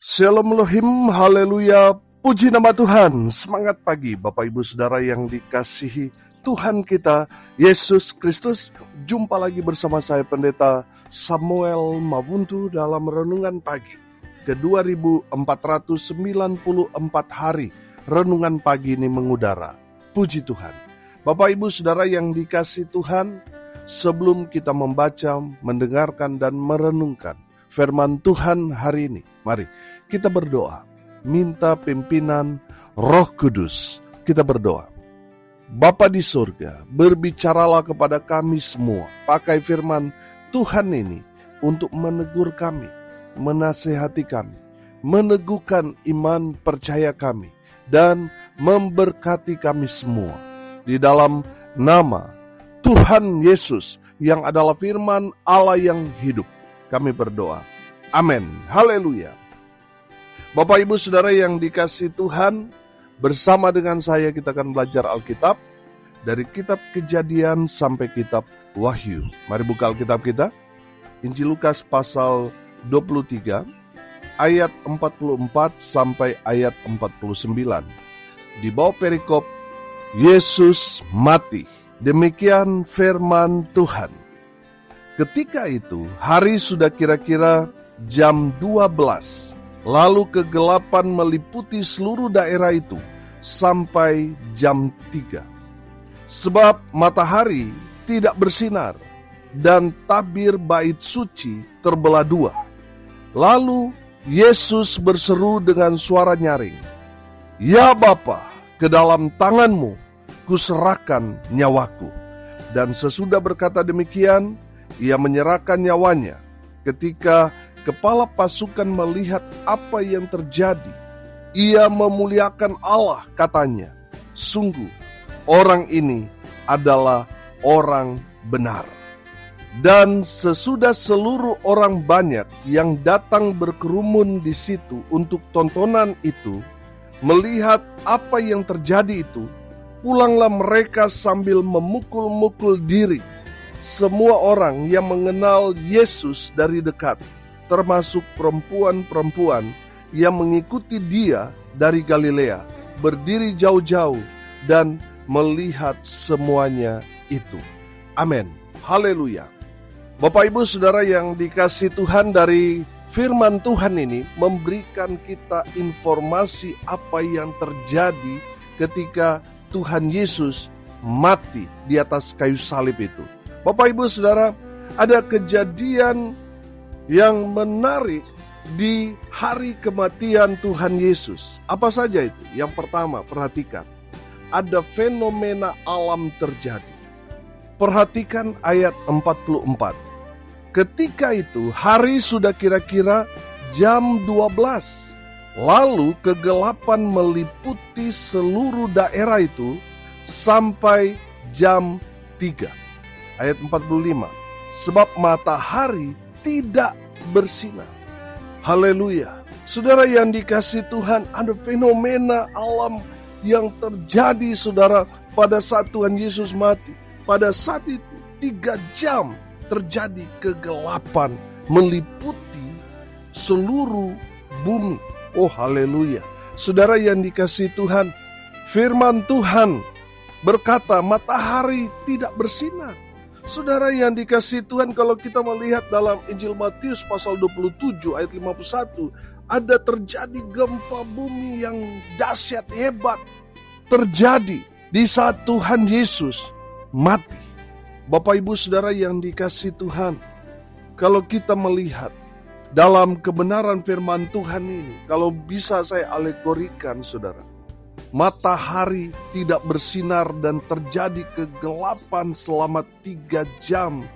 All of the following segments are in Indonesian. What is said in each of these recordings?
Shalom Elohim, haleluya, puji nama Tuhan. Semangat pagi Bapak Ibu Saudara yang dikasihi Tuhan kita Yesus Kristus. Jumpa lagi bersama saya Pendeta Samuel Mabuntu dalam Renungan Pagi ke 2494 hari. Renungan pagi ini mengudara. Puji Tuhan. Bapak Ibu Saudara yang dikasihi Tuhan, sebelum kita membaca, mendengarkan dan merenungkan firman Tuhan hari ini, mari kita berdoa, minta pimpinan Roh Kudus. Kita berdoa. Bapa di surga, berbicaralah kepada kami semua, pakai firman Tuhan ini untuk menegur kami, menasehati kami, meneguhkan iman percaya kami, dan memberkati kami semua. Di dalam nama Tuhan Yesus yang adalah firman Allah yang hidup, kami berdoa. Amin. Haleluya. Bapak Ibu Saudara yang dikasihi Tuhan, bersama dengan saya kita akan belajar Alkitab dari kitab Kejadian sampai kitab Wahyu. Mari buka Alkitab kita. Injil Lukas pasal 23 ayat 44 sampai ayat 49. Di bawah perikop Yesus mati. Demikian firman Tuhan. Ketika itu hari sudah kira-kira jam 12. Lalu kegelapan meliputi seluruh daerah itu sampai jam 3. Sebab matahari tidak bersinar dan tabir bait suci terbelah dua. Lalu Yesus berseru dengan suara nyaring, "Ya Bapa, ke dalam tangan-Mu kuserahkan nyawaku." Dan sesudah berkata demikian, Ia menyerahkan nyawanya. Ketika kepala pasukan melihat apa yang terjadi, ia memuliakan Allah, katanya, "Sungguh, orang ini adalah orang benar." Dan sesudah seluruh orang banyak yang datang berkerumun di situ untuk tontonan itu, melihat apa yang terjadi itu, pulanglah mereka sambil memukul-mukul diri. Semua orang yang mengenal Yesus dari dekat, termasuk perempuan-perempuan yang mengikuti Dia dari Galilea, berdiri jauh-jauh dan melihat semuanya itu. Amin. Haleluya. Bapak Ibu Saudara yang dikasihi Tuhan, dari firman Tuhan ini memberikan kita informasi apa yang terjadi ketika Tuhan Yesus mati di atas kayu salib itu. Bapak Ibu Saudara, ada kejadian yang menarik di hari kematian Tuhan Yesus. Apa saja itu? Yang pertama, perhatikan. Ada fenomena alam terjadi. Perhatikan ayat 44. Ketika itu hari sudah kira-kira jam 12. Lalu kegelapan meliputi seluruh daerah itu sampai jam 3. Ayat 45. Sebab matahari tidak bersinar. Haleluya. Saudara yang dikasihi Tuhan, ada fenomena alam yang terjadi saudara pada saat Tuhan Yesus mati. Pada saat itu 3 jam terjadi kegelapan meliputi seluruh bumi. Oh haleluya. Saudara yang dikasihi Tuhan, firman Tuhan berkata matahari tidak bersinar. Saudara yang dikasihi Tuhan, kalau kita melihat dalam Injil Matius pasal 27 ayat 51, ada terjadi gempa bumi yang dahsyat hebat terjadi di saat Tuhan Yesus mati. Bapak Ibu Saudara yang dikasihi Tuhan, kalau kita melihat dalam kebenaran firman Tuhan ini, kalau bisa saya alegorikan saudara, matahari tidak bersinar dan terjadi kegelapan selama 3 jam.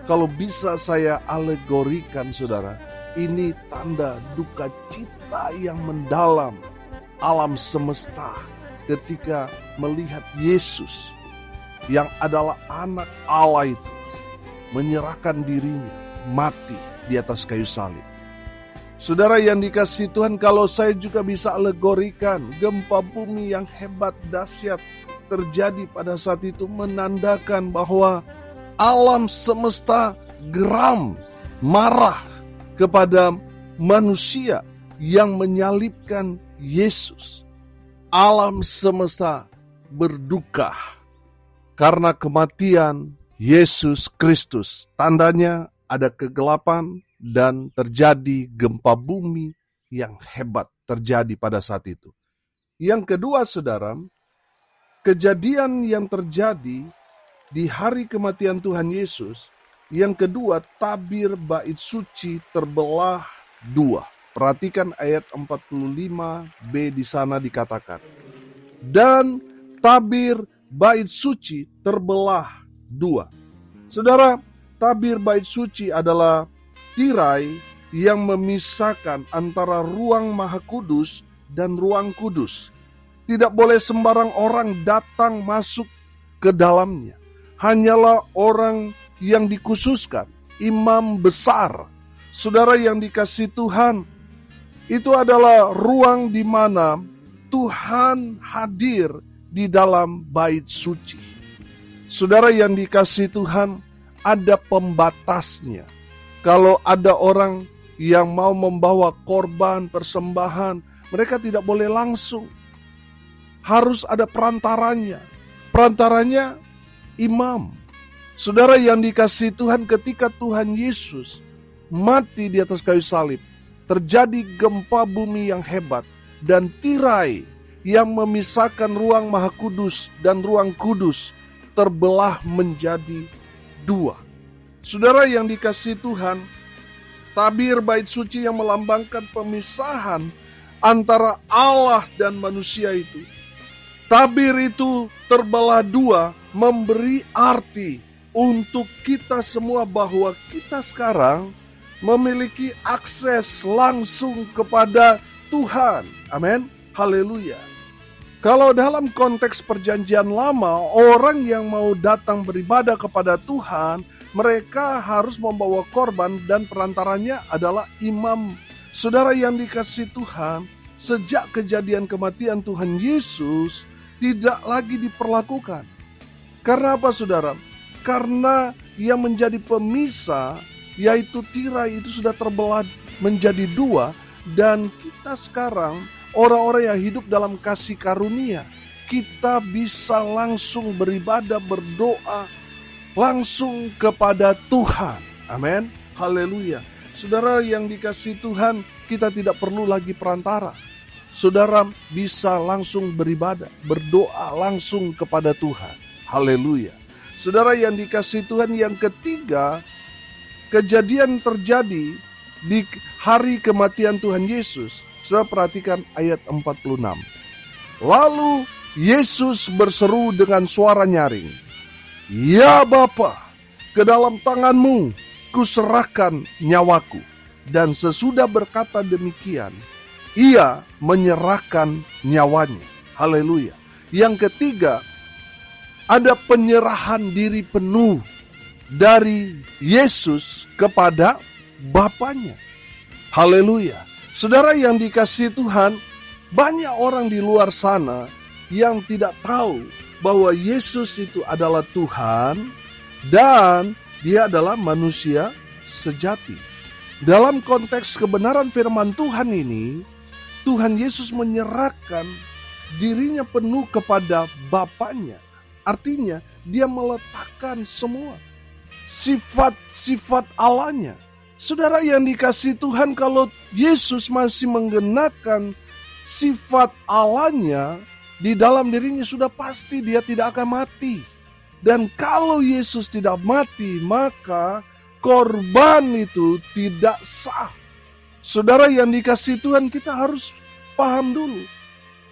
Kalau bisa saya alegorikan saudara, ini tanda duka cita yang mendalam alam semesta ketika melihat Yesus yang adalah anak Allah itu menyerahkan dirinya mati di atas kayu salib. Saudara yang dikasihi Tuhan, kalau saya juga bisa alegorikan, gempa bumi yang hebat dahsyat terjadi pada saat itu menandakan bahwa alam semesta geram, marah kepada manusia yang menyalibkan Yesus. Alam semesta berduka karena kematian Yesus Kristus. Tandanya ada kegelapan dan terjadi gempa bumi yang hebat terjadi pada saat itu. Yang kedua, saudara, kejadian yang terjadi di hari kematian Tuhan Yesus. Yang kedua, tabir bait suci terbelah dua. Perhatikan ayat 45b di sana dikatakan. Dan tabir bait suci terbelah dua. Saudara, tabir bait suci adalah tirai yang memisahkan antara ruang Maha Kudus dan ruang kudus. Tidak boleh sembarang orang datang masuk ke dalamnya. Hanyalah orang yang dikhususkan, imam besar. Saudara yang dikasihi Tuhan, itu adalah ruang di mana Tuhan hadir di dalam bait suci. Saudara yang dikasihi Tuhan, ada pembatasnya. Kalau ada orang yang mau membawa korban persembahan, mereka tidak boleh langsung. Harus ada perantaranya. Perantaranya imam. Saudara yang dikasihi Tuhan, ketika Tuhan Yesus mati di atas kayu salib, terjadi gempa bumi yang hebat dan tirai yang memisahkan ruang Maha Kudus dan ruang kudus terbelah menjadi dua. Saudara yang dikasihi Tuhan, tabir bait suci yang melambangkan pemisahan antara Allah dan manusia itu. Tabir itu terbelah dua, memberi arti untuk kita semua bahwa kita sekarang memiliki akses langsung kepada Tuhan. Amin. Haleluya. Kalau dalam konteks perjanjian lama, orang yang mau datang beribadah kepada Tuhan, mereka harus membawa korban dan perantaranya adalah imam. Saudara yang dikasihi Tuhan, sejak kejadian kematian Tuhan Yesus tidak lagi diperlakukan. Karena apa, saudara? Karena yang menjadi pemisah, yaitu tirai itu sudah terbelah menjadi dua, dan kita sekarang orang-orang yang hidup dalam kasih karunia, kita bisa langsung beribadah, berdoa langsung kepada Tuhan. Amin. Haleluya. Saudara yang dikasihi Tuhan, kita tidak perlu lagi perantara. Saudara bisa langsung beribadah, berdoa langsung kepada Tuhan. Haleluya. Saudara yang dikasihi Tuhan, yang ketiga, kejadian terjadi di hari kematian Tuhan Yesus. Saudara perhatikan ayat 46. Lalu Yesus berseru dengan suara nyaring, "Ya Bapa, ke dalam tangan-Mu kuserahkan nyawaku." Dan sesudah berkata demikian, Ia menyerahkan nyawanya. Haleluya. Yang ketiga, ada penyerahan diri penuh dari Yesus kepada Bapanya. Haleluya. Saudara yang dikasihi Tuhan, banyak orang di luar sana yang tidak tahu bahwa Yesus itu adalah Tuhan dan Dia adalah manusia sejati. Dalam konteks kebenaran firman Tuhan ini, Tuhan Yesus menyerahkan dirinya penuh kepada Bapanya. Artinya, Dia meletakkan semua sifat-sifat Allahnya. Saudara yang dikasihi Tuhan, kalau Yesus masih menggenakan sifat Allahnya di dalam dirinya, sudah pasti Dia tidak akan mati. Dan kalau Yesus tidak mati, maka korban itu tidak sah. Saudara yang dikasihi Tuhan, kita harus paham dulu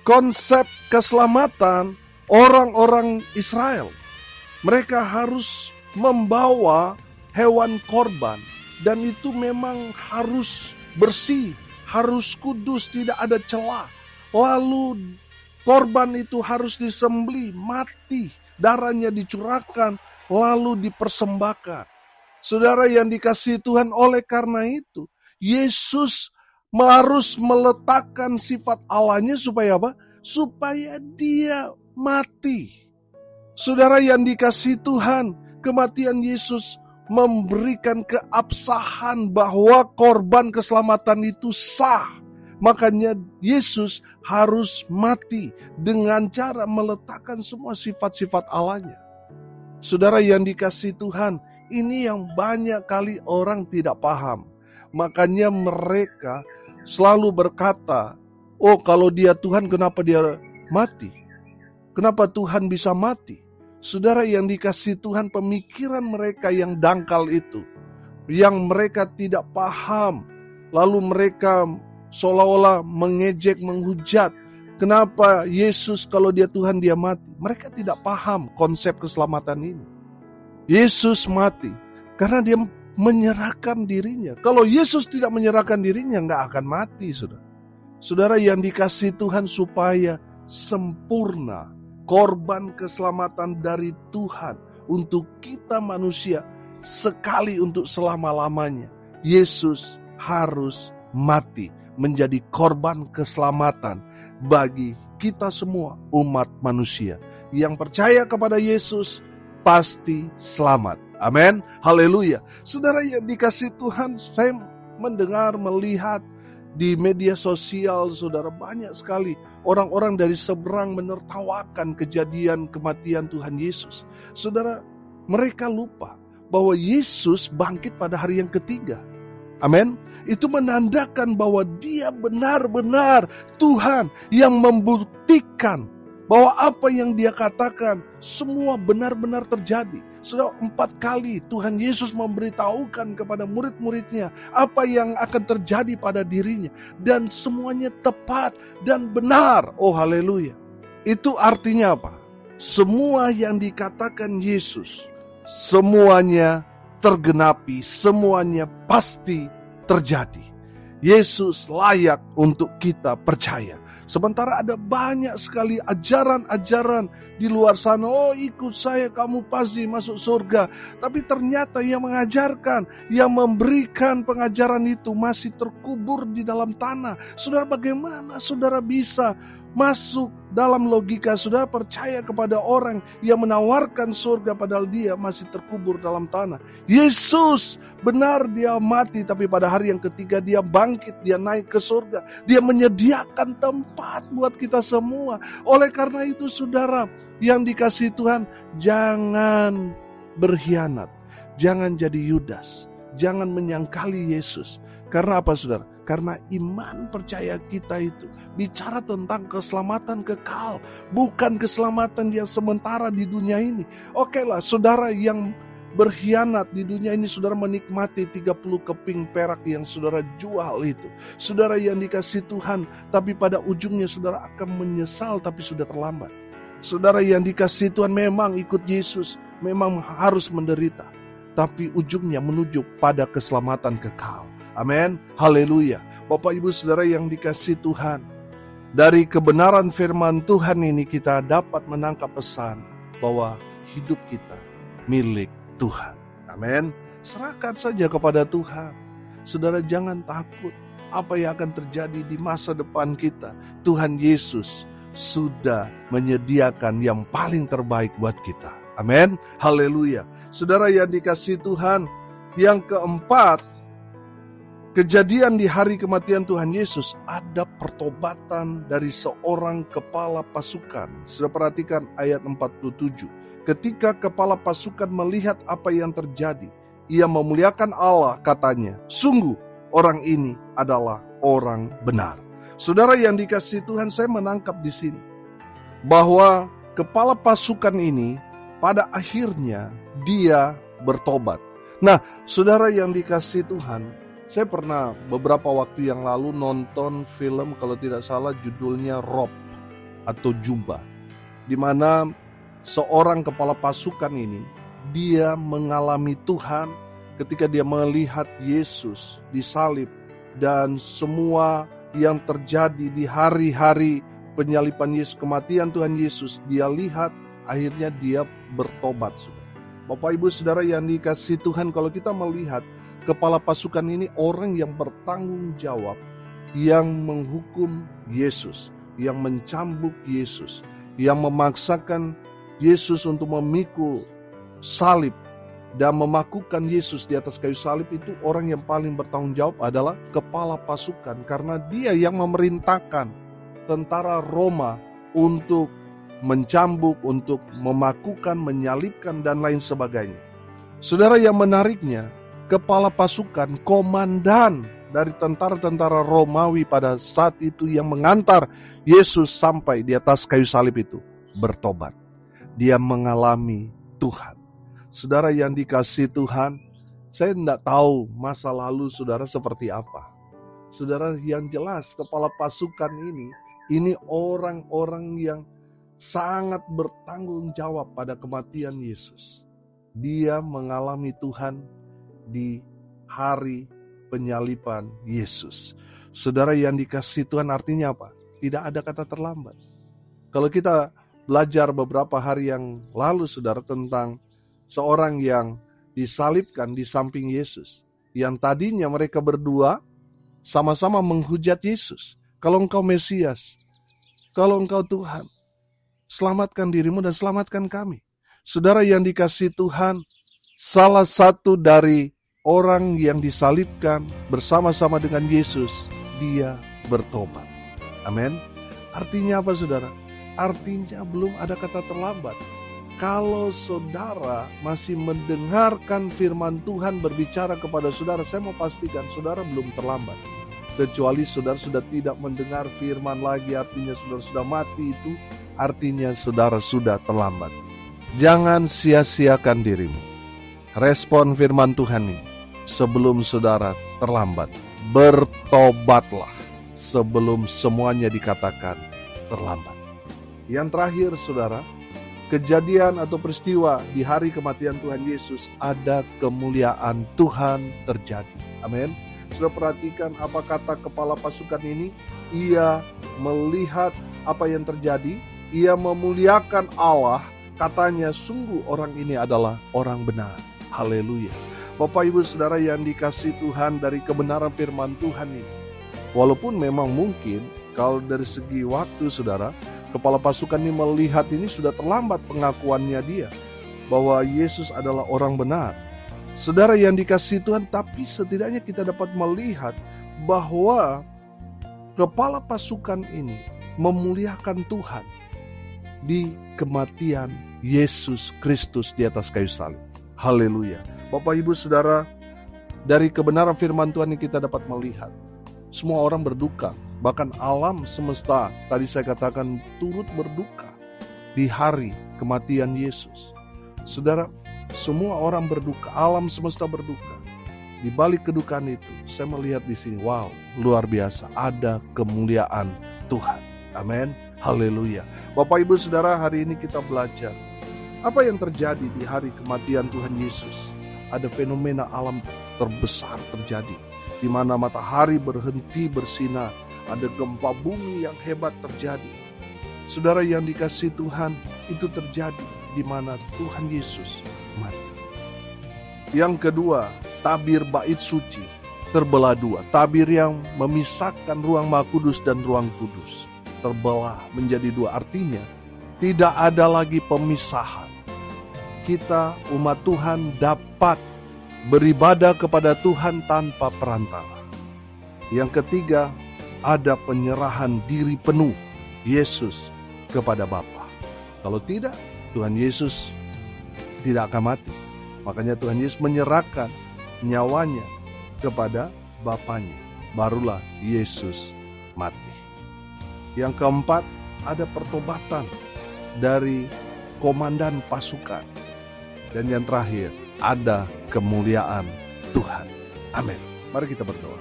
konsep keselamatan orang-orang Israel. Mereka harus membawa hewan korban, dan itu memang harus bersih, harus kudus, tidak ada celah. Lalu korban itu harus disembelih, mati, darahnya dicurahkan, lalu dipersembahkan. Saudara yang dikasihi Tuhan, oleh karena itu Yesus harus meletakkan sifat Allahnya supaya apa? Supaya Dia mati. Saudara yang dikasihi Tuhan, kematian Yesus memberikan keabsahan bahwa korban keselamatan itu sah. Makanya Yesus harus mati dengan cara meletakkan semua sifat-sifat Allahnya. Saudara yang dikasihi Tuhan, ini yang banyak kali orang tidak paham. Makanya mereka selalu berkata, oh kalau dia Tuhan kenapa dia mati? Kenapa Tuhan bisa mati? Saudara yang dikasihi Tuhan, pemikiran mereka yang dangkal itu, yang mereka tidak paham, lalu mereka seolah-olah mengejek, menghujat. Kenapa Yesus kalau dia Tuhan dia mati? Mereka tidak paham konsep keselamatan ini. Yesus mati karena dia menyerahkan dirinya. Kalau Yesus tidak menyerahkan dirinya, nggak akan mati, saudara. Saudara yang dikasihi Tuhan, supaya sempurna korban keselamatan dari Tuhan untuk kita manusia sekali untuk selama-lamanya. Yesus harus mati menjadi korban keselamatan bagi kita semua umat manusia. Yang percaya kepada Yesus pasti selamat. Amin. Haleluya. Saudara yang dikasihi Tuhan, saya mendengar, melihat di media sosial, saudara, banyak sekali orang-orang dari seberang menertawakan kejadian kematian Tuhan Yesus. Saudara, mereka lupa bahwa Yesus bangkit pada hari yang ketiga. Amin. Itu menandakan bahwa dia benar-benar Tuhan yang membuktikan bahwa apa yang dia katakan semua benar-benar terjadi. Sudah 4 kali Tuhan Yesus memberitahukan kepada murid-muridnya apa yang akan terjadi pada dirinya. Dan semuanya tepat dan benar. Oh haleluya. Itu artinya apa? Semua yang dikatakan Yesus, semuanya tergenapi, semuanya pasti terjadi. Yesus layak untuk kita percaya. Sementara ada banyak sekali ajaran-ajaran di luar sana. Oh ikut saya kamu pasti masuk surga. Tapi ternyata yang mengajarkan, yang memberikan pengajaran itu masih terkubur di dalam tanah. Saudara, bagaimana saudara bisa masuk dalam logika saudara percaya kepada orang yang menawarkan surga padahal dia masih terkubur dalam tanah? Yesus benar dia mati, tapi pada hari yang ketiga dia bangkit, dia naik ke surga. Dia menyediakan tempat buat kita semua. Oleh karena itu saudara yang dikasihi Tuhan, jangan berkhianat, jangan jadi Yudas, jangan menyangkali Yesus. Karena apa saudara? Karena iman percaya kita itu bicara tentang keselamatan kekal, bukan keselamatan yang sementara di dunia ini. Oke lah, saudara yang berkhianat di dunia ini, saudara menikmati 30 keping perak yang saudara jual itu. Saudara yang dikasihi Tuhan, tapi pada ujungnya saudara akan menyesal tapi sudah terlambat. Saudara yang dikasihi Tuhan, memang ikut Yesus, memang harus menderita, tapi ujungnya menuju pada keselamatan kekal. Amin. Haleluya. Bapak Ibu Saudara yang dikasihi Tuhan, dari kebenaran firman Tuhan ini kita dapat menangkap pesan bahwa hidup kita milik Tuhan. Amin. Serahkan saja kepada Tuhan. Saudara, jangan takut apa yang akan terjadi di masa depan kita. Tuhan Yesus sudah menyediakan yang paling terbaik buat kita. Amin. Haleluya. Saudara yang dikasihi Tuhan, yang keempat, kejadian di hari kematian Tuhan Yesus, ada pertobatan dari seorang kepala pasukan. Sudah perhatikan ayat 47. Ketika kepala pasukan melihat apa yang terjadi, ia memuliakan Allah, katanya, sungguh orang ini adalah orang benar. Saudara yang dikasihi Tuhan, saya menangkap di sini bahwa kepala pasukan ini pada akhirnya dia bertobat. Nah, saudara yang dikasihi Tuhan, saya pernah beberapa waktu yang lalu nonton film, kalau tidak salah judulnya Rob atau Jubah, di mana seorang kepala pasukan ini dia mengalami Tuhan ketika dia melihat Yesus disalib dan semua yang terjadi di hari-hari penyaliban Yesus, kematian Tuhan Yesus, dia lihat, akhirnya dia bertobat. Bapak Ibu Saudara yang dikasihi Tuhan, kalau kita melihat kepala pasukan ini orang yang bertanggung jawab, yang menghukum Yesus, yang mencambuk Yesus, yang memaksakan Yesus untuk memikul salib dan memakukan Yesus di atas kayu salib itu, orang yang paling bertanggung jawab adalah kepala pasukan, karena dia yang memerintahkan tentara Roma untuk mencambuk, untuk memakukan, menyalibkan, dan lain sebagainya. Saudara, yang menariknya, kepala pasukan, komandan dari tentara-tentara Romawi pada saat itu yang mengantar Yesus sampai di atas kayu salib itu, bertobat. Dia mengalami Tuhan. Saudara yang dikasihi Tuhan, saya tidak tahu masa lalu saudara seperti apa. Saudara, yang jelas kepala pasukan ini orang-orang yang sangat bertanggung jawab pada kematian Yesus. Dia mengalami Tuhan di hari penyaliban Yesus. Saudara yang dikasihi Tuhan, artinya apa? Tidak ada kata terlambat. Kalau kita belajar beberapa hari yang lalu, saudara, tentang seorang yang disalibkan di samping Yesus, yang tadinya mereka berdua sama-sama menghujat Yesus. Kalau engkau Mesias, kalau engkau Tuhan, selamatkan dirimu dan selamatkan kami. Saudara yang dikasihi Tuhan, salah satu dari orang yang disalibkan bersama-sama dengan Yesus, dia bertobat. Amin. Artinya apa, saudara? Artinya belum ada kata terlambat. Kalau saudara masih mendengarkan firman Tuhan berbicara kepada saudara, saya mau pastikan saudara belum terlambat. Kecuali saudara sudah tidak mendengar firman lagi, artinya saudara sudah mati, itu artinya saudara sudah terlambat. Jangan sia-siakan dirimu. Respon firman Tuhan ini sebelum saudara terlambat. Bertobatlah sebelum semuanya dikatakan terlambat. Yang terakhir, saudara, kejadian atau peristiwa di hari kematian Tuhan Yesus, ada kemuliaan Tuhan terjadi. Amin. Sudah perhatikan apa kata kepala pasukan ini? Ia melihat apa yang terjadi, ia memuliakan Allah. Katanya, sungguh orang ini adalah orang benar. Haleluya. Bapak Ibu Saudara yang dikasihi Tuhan, dari kebenaran firman Tuhan ini, walaupun memang mungkin kalau dari segi waktu, saudara, kepala pasukan ini melihat ini sudah terlambat pengakuannya dia bahwa Yesus adalah orang benar. Saudara yang dikasihi Tuhan, tapi setidaknya kita dapat melihat bahwa kepala pasukan ini memuliakan Tuhan di kematian Yesus Kristus di atas kayu salib. Haleluya. Bapak Ibu Saudara, dari kebenaran firman Tuhan ini kita dapat melihat semua orang berduka. Bahkan alam semesta, tadi saya katakan, turut berduka di hari kematian Yesus. Saudara, semua orang berduka, alam semesta berduka. Di balik kedukaan itu, saya melihat di sini, wow, luar biasa, ada kemuliaan Tuhan. Amin. Haleluya. Bapak Ibu Saudara, hari ini kita belajar apa yang terjadi di hari kematian Tuhan Yesus. Ada fenomena alam terbesar terjadi, di mana matahari berhenti bersinar. Ada gempa bumi yang hebat terjadi. Saudara yang dikasihi Tuhan, itu terjadi di mana Tuhan Yesus mati. Yang kedua, tabir bait suci terbelah dua. Tabir yang memisahkan ruang Maha Kudus dan ruang kudus terbelah menjadi dua. Artinya tidak ada lagi pemisahan. Kita umat Tuhan dapat beribadah kepada Tuhan tanpa perantara. Yang ketiga, ada penyerahan diri penuh Yesus kepada Bapa. Kalau tidak, Tuhan Yesus tidak akan mati. Makanya Tuhan Yesus menyerahkan nyawanya kepada Bapanya. Barulah Yesus mati. Yang keempat, ada pertobatan dari komandan pasukan. Dan yang terakhir, ada kemuliaan Tuhan. Amin. Mari kita berdoa.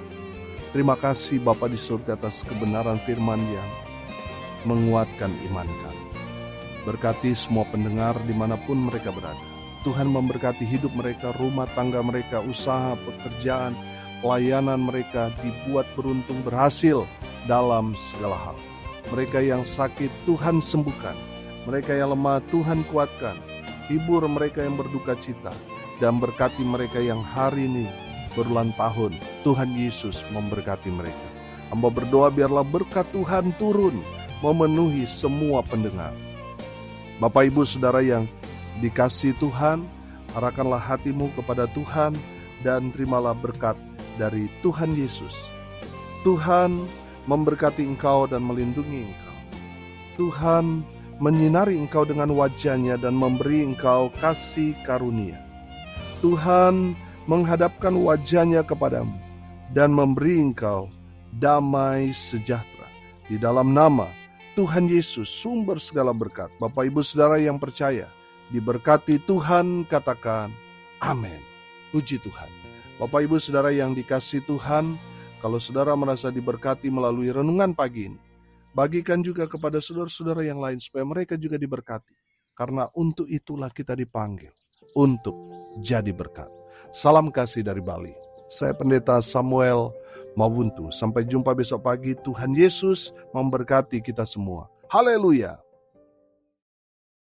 Terima kasih Bapa di surga atas kebenaran firman yang menguatkan iman kami. Berkati semua pendengar dimanapun mereka berada. Tuhan memberkati hidup mereka, rumah tangga mereka, usaha, pekerjaan, pelayanan mereka dibuat beruntung, berhasil dalam segala hal. Mereka yang sakit, Tuhan sembuhkan. Mereka yang lemah, Tuhan kuatkan. Hibur mereka yang berduka cita. Dan berkati mereka yang hari ini berulang tahun. Tuhan Yesus memberkati mereka. Hamba berdoa biarlah berkat Tuhan turun memenuhi semua pendengar. Bapak Ibu Saudara yang dikasihi Tuhan, Arahkanlah hatimu kepada Tuhan dan terimalah berkat dari Tuhan Yesus. Tuhan memberkati engkau dan melindungi engkau. Tuhan menyinari engkau dengan wajah-Nya dan memberi engkau kasih karunia. Tuhan menghadapkan wajah-Nya kepadamu dan memberi engkau damai sejahtera. Di dalam nama Tuhan Yesus, sumber segala berkat. Bapak Ibu Saudara yang percaya, diberkati Tuhan, katakan amin. Puji Tuhan. Bapak Ibu Saudara yang dikasihi Tuhan, kalau saudara merasa diberkati melalui renungan pagi ini, bagikan juga kepada saudara-saudara yang lain supaya mereka juga diberkati. Karena untuk itulah kita dipanggil, untuk jadi berkat. Salam kasih dari Bali. Saya Pendeta Samuel Mawuntu. Sampai jumpa besok pagi. Tuhan Yesus memberkati kita semua. Haleluya.